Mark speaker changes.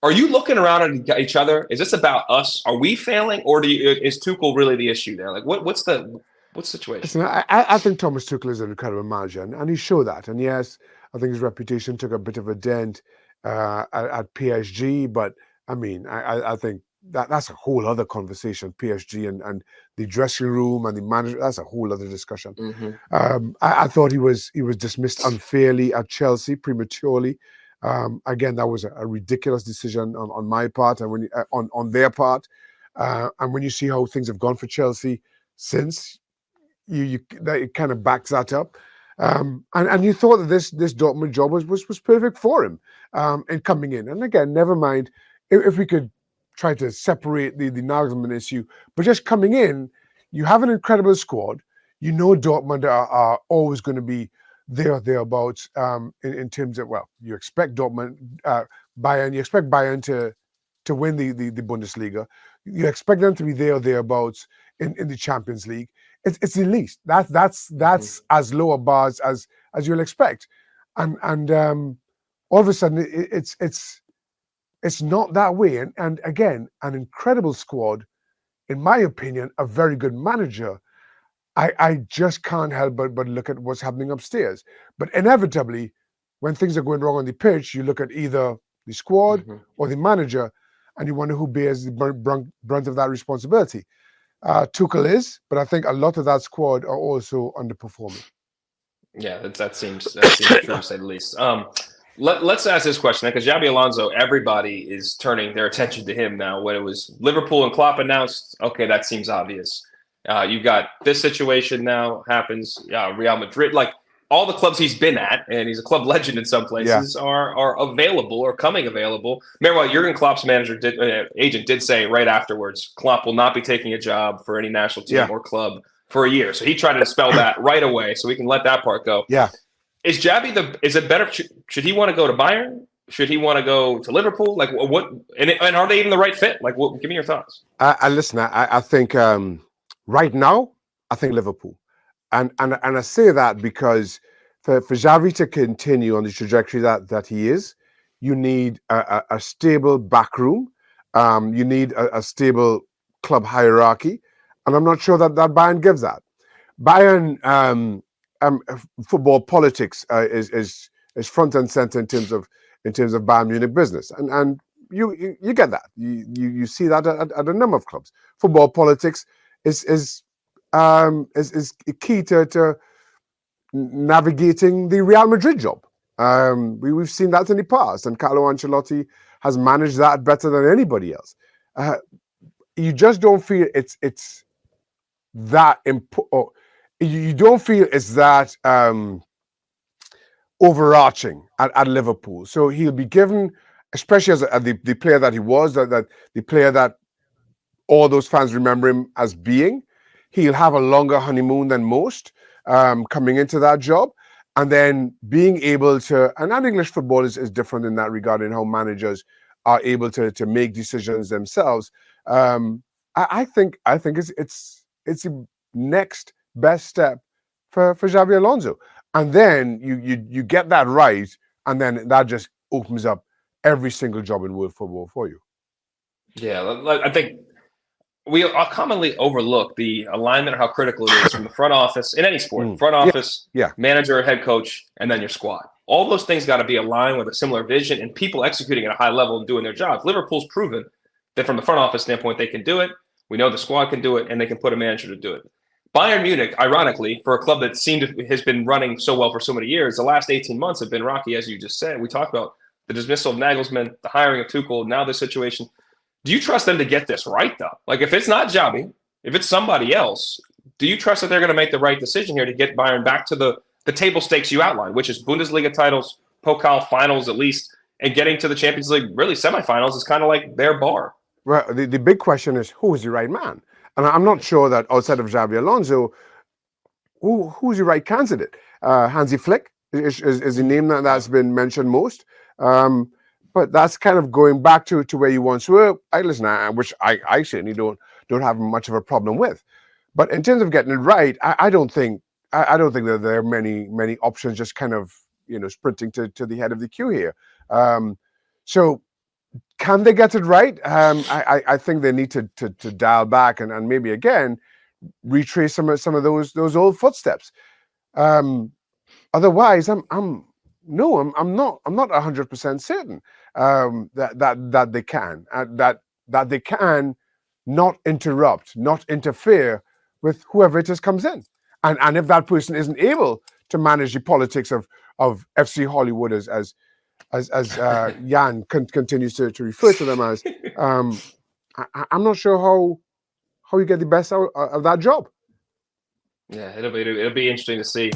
Speaker 1: Are you looking around at each other? Is this about us? Are we failing, or is Tuchel really the issue there? Like, what's the situation?
Speaker 2: Listen, I think Thomas Tuchel is an incredible manager, and he showed that. And yes, I think his reputation took a bit of a dent at PSG, but I mean, I think that's a whole other conversation. PSG and the dressing room and the manager, that's a whole other discussion.
Speaker 1: Mm-hmm.
Speaker 2: I thought he was dismissed unfairly at Chelsea prematurely. Again, that was a ridiculous decision on my part and on their part. And when you see how things have gone for Chelsea since, it kind of backs that up. And you thought that this Dortmund job was perfect for him in coming in. And again, never mind if we could try to separate the Nagelsmann issue, but just coming in, you have an incredible squad. You know Dortmund are always going to be there or thereabouts in terms of, well, you expect Bayern, you expect Bayern to win the Bundesliga. You expect them to be there or thereabouts in the Champions League. It's the least. That's as low a bars as you'll expect. And all of a sudden it's not that way. And again, an incredible squad, in my opinion, a very good manager. I just can't help but look at what's happening upstairs. But inevitably, when things are going wrong on the pitch, you look at either the squad or the manager, and you wonder who bears the brunt of that responsibility. Tuchel is, but I think a lot of that squad are also underperforming.
Speaker 1: Yeah, that seems true to say the least. Let's ask this question, because Xabi Alonso, everybody is turning their attention to him now. When it was Liverpool and Klopp announced, okay, that seems obvious. You've got this situation now happens. Real Madrid, like all the clubs he's been at, and he's a club legend in some places, are available or coming available. Meanwhile, Jurgen Klopp's agent did say right afterwards, Klopp will not be taking a job for any national team or club for a year. So he tried to dispel that right away, so we can let that part go.
Speaker 2: Yeah.
Speaker 1: Is Xabi is it better? Should he want to go to Bayern? Should he want to go to Liverpool? Like what? And are they even the right fit? Like, give me your thoughts.
Speaker 2: Listen, I think right now, I think Liverpool. And I say that because for Xavi to continue on the trajectory that he is, you need a stable backroom. You need a stable club hierarchy. And I'm not sure that Bayern gives that. Bayern football politics is front and center in terms of Bayern Munich business. And you get that. You see that at a number of clubs. Football politics is key to navigating the Real Madrid job. We've seen that in the past, and Carlo Ancelotti has managed that better than anybody else. You just don't feel it's that important. You don't feel it's that overarching at Liverpool. So he'll be given, especially as the player that he was, that the player that all those fans remember him as being. He'll have a longer honeymoon than most coming into that job. And then being able to, and English football is different in that regard, in how managers are able to make decisions themselves. I think it's the next best step for Xabi Alonso. And then you get that right, and then that just opens up every single job in world football for you.
Speaker 1: Yeah, I think we commonly overlook the alignment or how critical it is from the front office in any sport. Front office, manager, head coach, and then your squad. All those things got to be aligned with a similar vision and people executing at a high level and doing their jobs. Liverpool's proven that from the front office standpoint, they can do it. We know the squad can do it, and they can put a manager to do it. Bayern Munich, ironically, for a club that has been running so well for so many years, the last 18 months have been rocky, as you just said. We talked about the dismissal of Nagelsmann, the hiring of Tuchel, now this situation. Do you trust them to get this right, though? Like, if it's not Xabi, if it's somebody else, do you trust that they're going to make the right decision here to get Bayern back to the table stakes you outlined, which is Bundesliga titles, Pokal finals at least, and getting to the Champions League, really semifinals, is kind of like their bar?
Speaker 2: Well, the big question is, who is the right man? And I'm not sure that outside of Xabi Alonso, who's the right candidate? Hansi Flick is the name that's been mentioned most. But that's kind of going back to where you once were. Which I certainly don't have much of a problem with. But in terms of getting it right, I don't think that there are many options just kind of sprinting to the head of the queue here. So Can they get it right? I think they need to dial back and maybe again retrace some of those old footsteps. Otherwise, I'm not 100% certain that they can that they can not interrupt, not interfere with whoever it is comes in, and if that person isn't able to manage the politics of FC Hollywood as Jan continues to refer to them as, I'm not sure how you get the best out of that job.
Speaker 1: Yeah, it'll be interesting to see.